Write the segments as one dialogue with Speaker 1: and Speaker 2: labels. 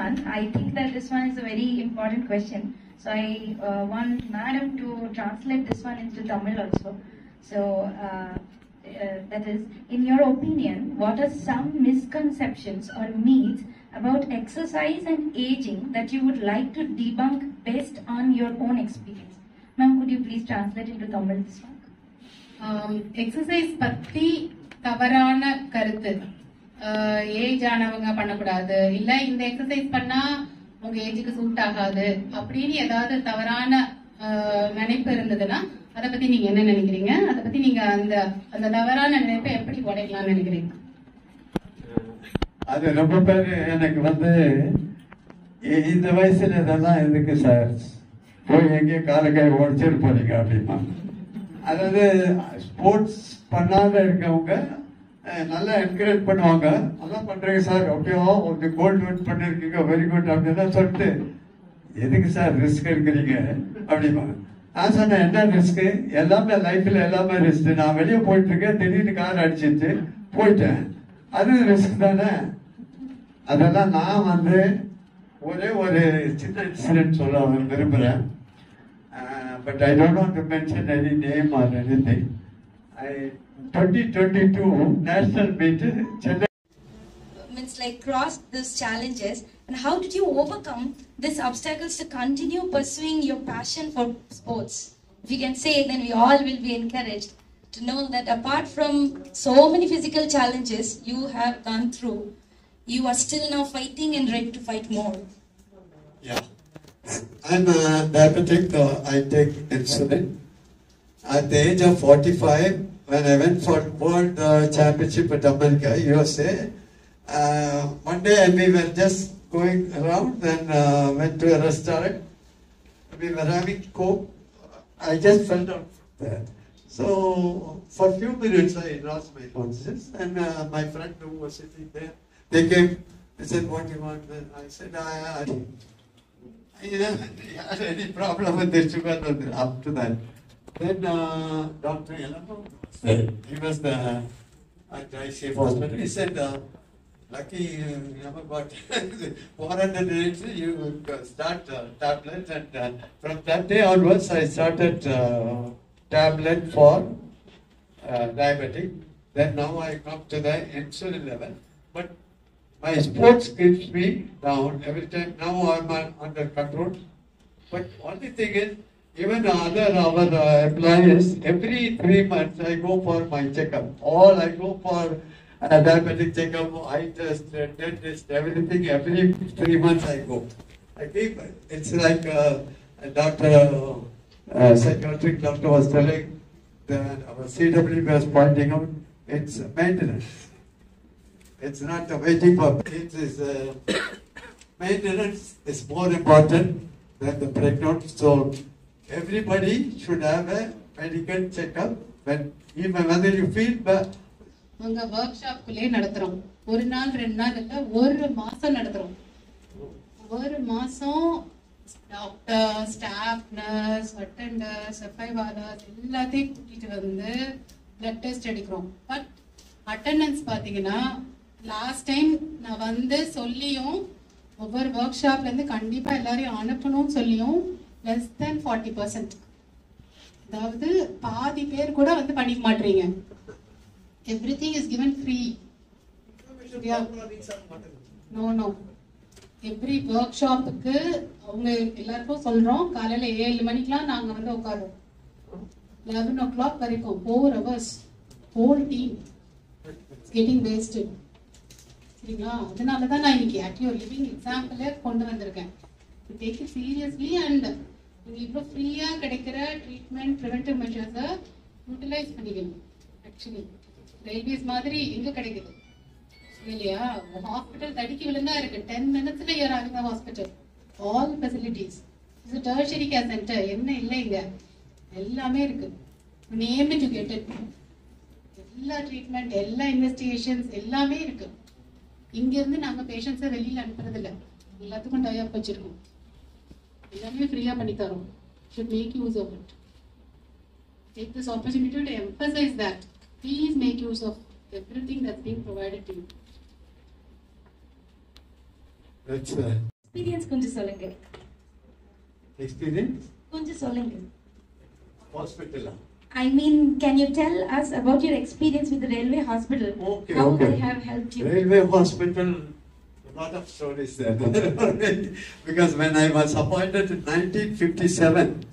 Speaker 1: one. I think that this one is a very important question. So I want Madam to translate this one into Tamil also. So that is, in your opinion, what are some misconceptions or myths about exercise and aging that you would like to debunk based on your own experience? Ma'am, could you please translate into Tamil this one?
Speaker 2: Exercise பத்தி தவறான கருத்து, age ஆனவங்க பண்ணக்கூடாது, இல்ல இந்த exercise பண்ணா உங்க ஏஜுக்கு சூட் ஆகாது அப்படின்னு ஏதாவது தவறான நினைப்பு இருந்ததுன்னா அதை பத்தி நீங்க என்ன நினைக்கிறீங்க? அதை பத்தி நீங்க அந்த அந்த தவறான நினைப்பை எப்படி உடைக்கலாம்னு நினைக்கிறீங்க?
Speaker 3: அது ரொம்ப பேர் எனக்கு இந்த வயசுல இதெல்லாம் எதுக்கு சார், போய் எங்கேயோ காலக்கை உடச்சிட்டு போறீங்க அப்படிமா. அதாவது ஸ்போர்ட்ஸ் பண்ணாத இருக்கவங்க நல்லா என்கரேஜ் பண்ணுவாங்க, நல்லா பண்றீங்க சார், ஓகேவா, ஒரு கோல்டு வின் பண்ணிருக்கீங்க, வெரி குட் அப்படின்னா சொல்லிட்டு எதுக்கு சார் ரிஸ்க் எடுக்கிறீங்க அப்படிமா. நான் சொன்னேன், என்ன ரிஸ்க்? எல்லாமே லைஃப்ல எல்லாமே ரிஸ்க். நான் வெளியே போயிட்டு இருக்கேன், திடீர்னு கார் அடிச்சிட்டு போயிட்டேன், அது ரிஸ்க் தானே. அதெல்லாம் நான் ஒரே ஒரு சின்ன இன்சிடென்ட் சொல்ல விரும்புறேன். But I don't want to mention any name or anything. 2022 national meet Chennai.
Speaker 1: Means like crossed these challenges, and how did you overcome these obstacles to continue pursuing your passion for sports? If you can say, then we all will be encouraged to know that apart from so many physical challenges you have gone through, you are still now fighting and ready to fight more.
Speaker 3: Yeah. I'm diabetic, I take insulin. At the age of 45, when I went for World Championship at America, USA, one day we were just going around and went to a restaurant. We were having Coke. I just fell down there. So for a few minutes I lost my consciousness, and my friend who was sitting there, they came, they said, what do you want? And I said, I had any problem with the sugar up to that. Then Dr. Yelamo, he was the at ICF hospital, he said, lucky you never got 400 days, you start tablets, and from that day onwards I started tablet for diabetic. Then now I come to the insulin level, but my sports keeps me down every time. Now I'm under control. But only thing is, even our employees, every 3 months I go for my checkup. I go for diabetic checkup, eye test, dentist, everything. Every 3 months I go. I keep, it's like a doctor, psychiatric doctor was telling, that our CW was pointing out, it's maintenance. It's not waiting for it. Is maintenance is more important than the breakdown. So everybody should have a medical checkup even whether you feel bad.
Speaker 2: உங்க work ஷாப்குள்ளே நடத்துறோம். ஒரு நாள் 2 நாள் இல்ல, ஒரு மாசம் நடத்துறோம். ஒரு மாசம் டாக்டர், ஸ்டாஃப், நர்ஸ், அட்டெண்டர்ஸ், எஃப்ஐவாலர்ஸ் எல்லாத்தையும் கூட்டிட்டு பிளட் டெஸ்ட் எடுக்கிறோம். பட் அட்டெண்டன்ஸ் பாத்தீங்கன்னா லாஸ்ட் டைம் நான் சொல்லியும் ஒவ்வொரு ஒர்க் ஷாப்ல இருந்து கண்டிப்பா எல்லாரையும் அனுப்பணும்னு சொல்லியும் less than 40%. அதாவது பாதி பேர் கூட பண்ணிக்க மாட்டீங்க. Everything is given free. No. Every workshopக்கு அவங்க எல்லாருக்கும் சொல்றோம், காலையில 7 மணிக்கெல்லாம் நாங்க உட்காரோம். 11 o'clock வரைக்கும் 4 hours whole team is getting wasted. சரிங்களா? அதனாலதான் நான் இன்னைக்கு ஆக்சுவலி ஒரு லிவிங் எக்ஸாம்பிளே கொண்டு வந்திருக்கேன். டேக் இட் சீரியஸ்லி அண்ட் இவ்வளோ ஃப்ரீயா கிடைக்கிற ட்ரீட்மெண்ட், ப்ரிவென்டிவ் மெஷர்ஸை யூட்டிலைஸ் பண்ணிக்கணும். ஆக்சுவலி ரயில்வேஸ் மாதிரி எங்க கிடைக்குது இல்லையா? ஹாஸ்பிட்டல் தடுக்கி விழுந்தா இருக்கு, 10 minutesல you're having a hospital, all facilities. இது டெர்ஷரி கேர் சென்டர், என்ன இல்லை இங்க எல்லாமே இருக்கு. Name to get it. எல்லா ட்ரீட்மெண்ட், எல்லா இன்வெஸ்டிகேஷன்ஸ் எல்லாமே இருக்கு. இங்க இருந்து நாங்க பேஷண்ட்ஸை வெளியில அனுப்புறது இல்லை, எல்லாத்துக்கும் டை அப் வச்சிருக்கோம், எல்லாமே ஃப்ரீயா பண்ணி தரோம். should make use of it. Take this opportunity to emphasize that. Please make use of everything that's being provided to you.
Speaker 3: That's
Speaker 1: Experience கொஞ்சம் சொல்லுங்க.
Speaker 3: experience.
Speaker 1: கொஞ்சம் சொல்லுங்க.
Speaker 3: Hospital.
Speaker 1: I mean, can you tell us about your experience with the railway hospital?
Speaker 3: Okay,
Speaker 1: How
Speaker 3: okay.
Speaker 1: they have helped you?
Speaker 3: Railway hospital, a lot of stories there. Because when I was appointed in 1957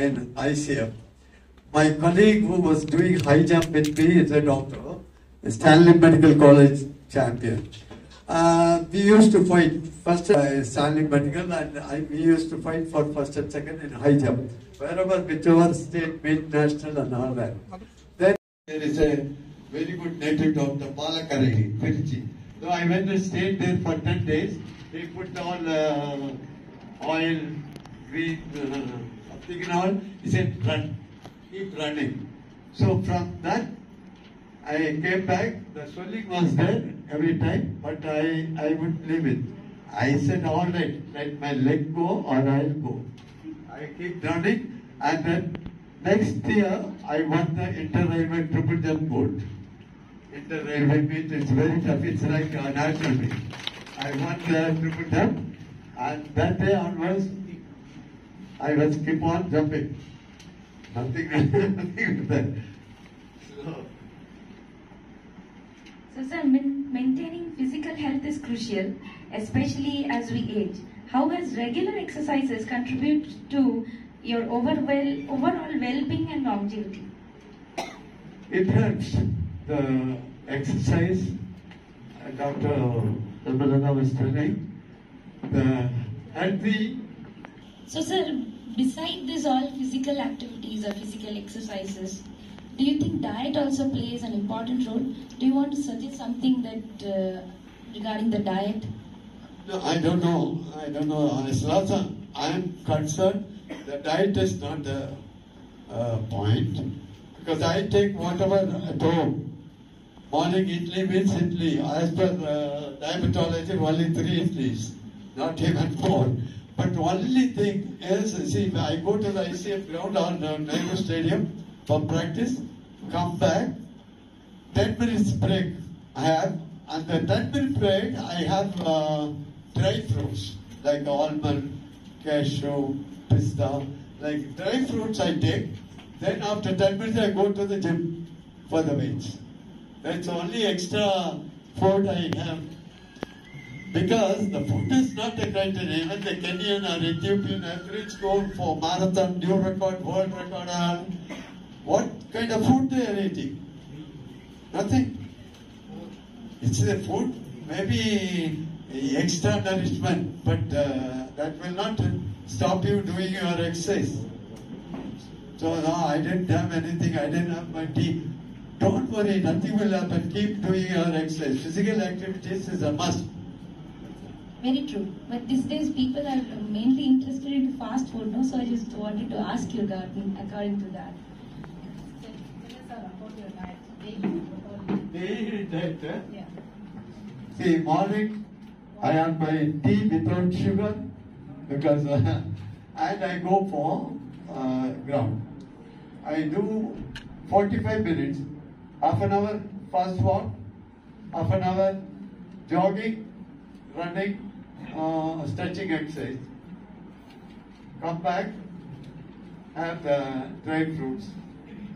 Speaker 3: in ICF, my colleague who was doing high jump with me is a doctor, a Stanley Medical College champion. We used to fight first Stanley Medical, and we used to fight for first and second in high jump, wherever, whichever state, mid, national, and all that. Then there is a very good native doctor, Palakari, Trichy. So I went and stayed there for 10 days. He put all oil, grease, something and all. He said, run, keep running. So from that, I came back, the swelling was there every time, but I wouldn't leave it. I said, all right, let my leg go or I'll go. I keep running, and then next year I won the Inter-Railway Triple Jump Gold. Inter-Railway meet is very tough, it's like a national meet. I won the Triple Jump, and that day onwards, I was keep on jumping. Nothing with that.
Speaker 1: So, sir, maintaining physical health is crucial, especially as we age. How has regular exercises contributed to your overall well-being and longevity?
Speaker 3: It helps. The exercise, Dr. Amalana was telling, the healthy.
Speaker 1: So, sir, beside this all physical activities or physical exercises, do you think diet also plays an important role? Do you want to suggest something that regarding the diet?
Speaker 3: No, I don't know. As far as I am concerned, the diet is not the point, because I take whatever at home. Morning idli means idli. As per diabetology, only 3 idlis, not even 4. But only thing is, see, I go to the ICF ground or the Nehru Stadium for practice, come back, 10 minutes break I have, and the 10-minute break I have dry fruits like almond, cashew, pista, like dry fruits I take. Then after 10 minutes I go to the gym for the weights. That's only extra food I have. Because the food is not a criteria. Even the Kenyan or Ethiopian athletes go for marathon, new record, world record, and what kind of food they are eating? Nothing. It's the food, maybe extra nourishment, but that will not stop you doing your exercise. So no, I didn't have anything, I didn't have my tea. Don't worry, nothing will happen. Keep doing your exercise. Physical activities is a must.
Speaker 1: Very true. But these days people are mainly interested in fast food, no? So I just wanted to ask you according to that.
Speaker 3: Daily diet.
Speaker 1: Yeah.
Speaker 3: See, morning I have my tea without sugar, because and I go for ground. I do 45 minutes, half an hour fast walk, half an hour jogging, running, stretching exercise. Come back, have the dry fruits,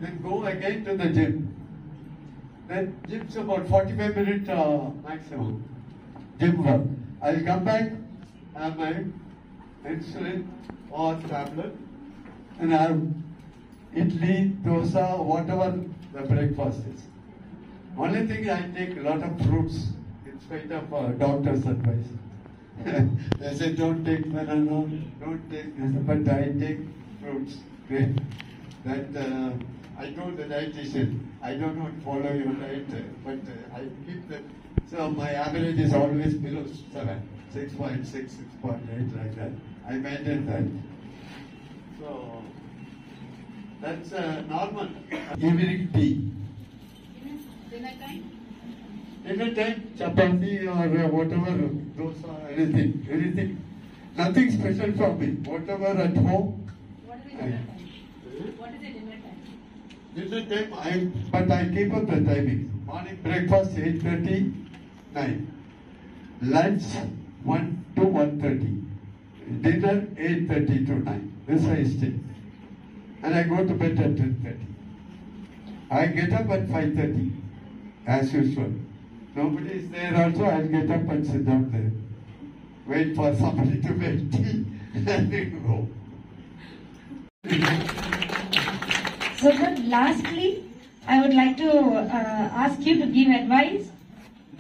Speaker 3: then go again to the gym. Then gym's about 45 minutes maximum. Gym work. I'll come back, have my insulin or tablet, and have idli, dosa, whatever the breakfast is. Only thing, I take a lot of fruits in spite of doctor's advice. They say don't take banana, don't take this, but I take fruits. Great. That I told the dietitian, I don't want to follow your diet, but I keep that. So my average is always below 7, 6.6, 6.8, like that. I maintain that. So that's normal. Evening tea.
Speaker 2: Dinner time?
Speaker 3: Dinner time, chapati or whatever, dosa, anything. Nothing special for me. Whatever at home.
Speaker 2: What is the dinner time? What is the dinner time?
Speaker 3: Dinner time, but I keep up the timing. Morning breakfast 8:30, 9. Lunch 1 to 1:30. Dinner 8:30 to 9. This I stay. And I go to bed at 10:30. I get up at 5:30 as usual. Nobody is there also, I'll get up and sit down there. Wait for somebody to make tea and then go.
Speaker 1: So sir, lastly, I would like to ask you to give advice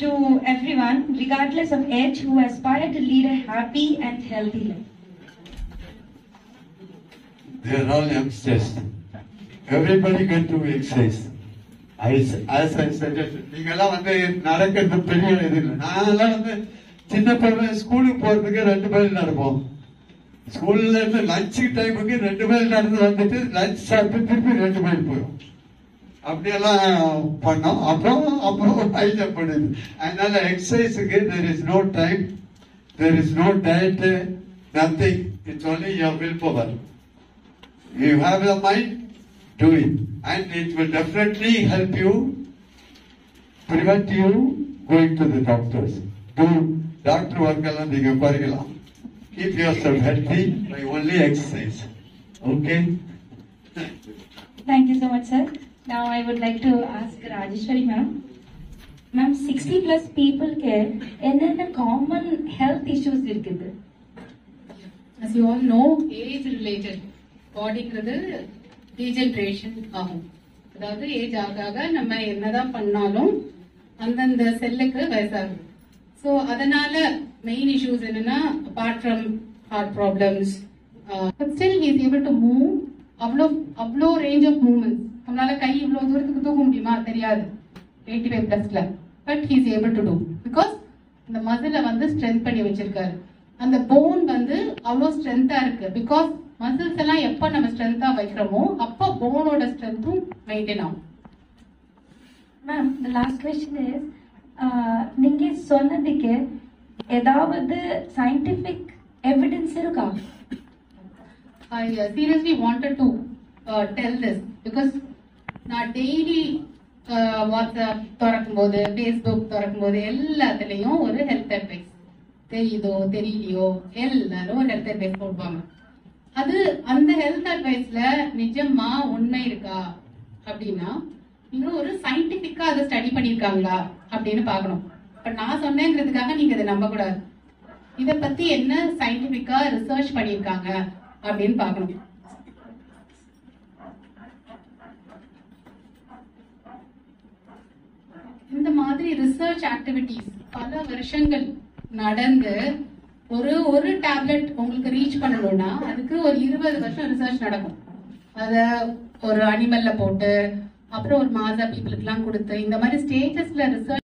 Speaker 1: to everyone, regardless of age, who aspire to lead a happy and healthy life.
Speaker 3: They are all youngsters. Everybody can do exercise. As I suggested, நீங்கெல்லாம் வந்து நடக்கிறது பெரிய இது இல்லை. நாங்கெல்லாம் வந்து சின்ன பையன் ஸ்கூலுக்கு போறதுக்கு 2 மைல் நடப்போம். ஸ்கூல்ல இருந்து லஞ்ச் டைமுக்கு 2 மைல் நடந்து வந்துட்டு லஞ்ச் சாப்பிட்டு திருப்பி 2 மைல் போயிடும். அப்படியெல்லாம் பண்ணோம். அப்புறம் ஹைஜம்ப் பண்ணுது. அதனால எக்ஸசைஸுக்கு there is no time, there is no diet, nothing. It's only your willpower. You have a mind, do it. And it will definitely help you, prevent you going to the doctors. Do doctor work alone, you can keep yourself healthy by only exercise. Okay?
Speaker 1: Thank you so much, sir. Now I would like to ask Rajeshwari ma'am. Ma'am, 60 plus people care. என்னென்ன common health issues இருக்குது?
Speaker 2: As you all know, age related. பாடிங்கிறது degeneration ஆகும். அதாவது age ஆக ஆக நம்ம என்னதான் பண்ணாலும் அந்தந்த செல்லுக்கு வயசாகுது. ஸோ அதனால மெயின் இஷ்யூஸ் என்னன்னா, apart from heart problems, still he is able to move. அவ்வளோ ரேஞ்ச் ஆஃப் மூவ்மெண்ட்ஸ். நம்மளால கை இவ்வளோ தூரத்துக்கு தூக்க முடியுமா தெரியாது 85 பிளஸ்ல. But he is able to do because இந்த மசிலை வந்து ஸ்ட்ரென்த் பண்ணி வச்சிருக்காரு. அந்த போன் வந்து அவ்வளோ ஸ்ட்ரென்த்தா இருக்கு. பிகாஸ் மசில்ஸ் எல்லாம் எப்ப நம்ம ஸ்ட்ரென்த்தா வைக்கிறோமோ அப்போ போனோட ஸ்ட்ரென்த்தும் மெயின்டைன் ஆகும்.
Speaker 1: Ma'am, the last question is, நீங்க சொன்னதுக்கு ஏதாவது சயின்டிபிக் எவிடன்ஸ் இருக்கா?
Speaker 2: I seriously wanted to tell this because நான் டெய்லி வாட்ஸ்அப் திறக்கும் போது, ஃபேஸ்புக் திறக்கும் போது எல்லாத்துலயும் ஒரு ஹெல்த் அட்வைஸ், தெரியுதோ தெரியலையோ எல்லாரும் ஒரு ஹெல்த் அட்வைஸ் போடுவாங்க. அது அந்த ஹெல்த் அட்வைஸ்ல நிஜமா உண்மை இருக்கா அப்படின்னா நீங்க ஒரு சயின்டிபிக்கா அதை ஸ்டடி பண்ணிருக்காங்களா அப்படின்னு பாக்கணும். பட் நான் சொன்னேங்கிறதுக்காக நீங்க அதை நம்ப கூடாது. இத பத்தி என்ன சயின்டிபிக்கா ரிசர்ச் பண்ணிருக்காங்க அப்படின்னு பாக்கணும். இந்த மாதிரி ரிசர்ச் ஆக்டிவிட்டிஸ் பல வருஷங்கள் நடந்து ஒரு டேப்லெட் உங்களுக்கு ரீச் பண்ணணும்னா அதுக்கு ஒரு 20 வருஷம் ரிசர்ச் நடக்கும். அத ஒரு அனிமல்ல போட்டு அப்புறம் ஒரு மாசா பீப்புளுக்கு எல்லாம் கொடுத்து இந்த மாதிரி ஸ்டேஜஸ்ல ரிசர்ச்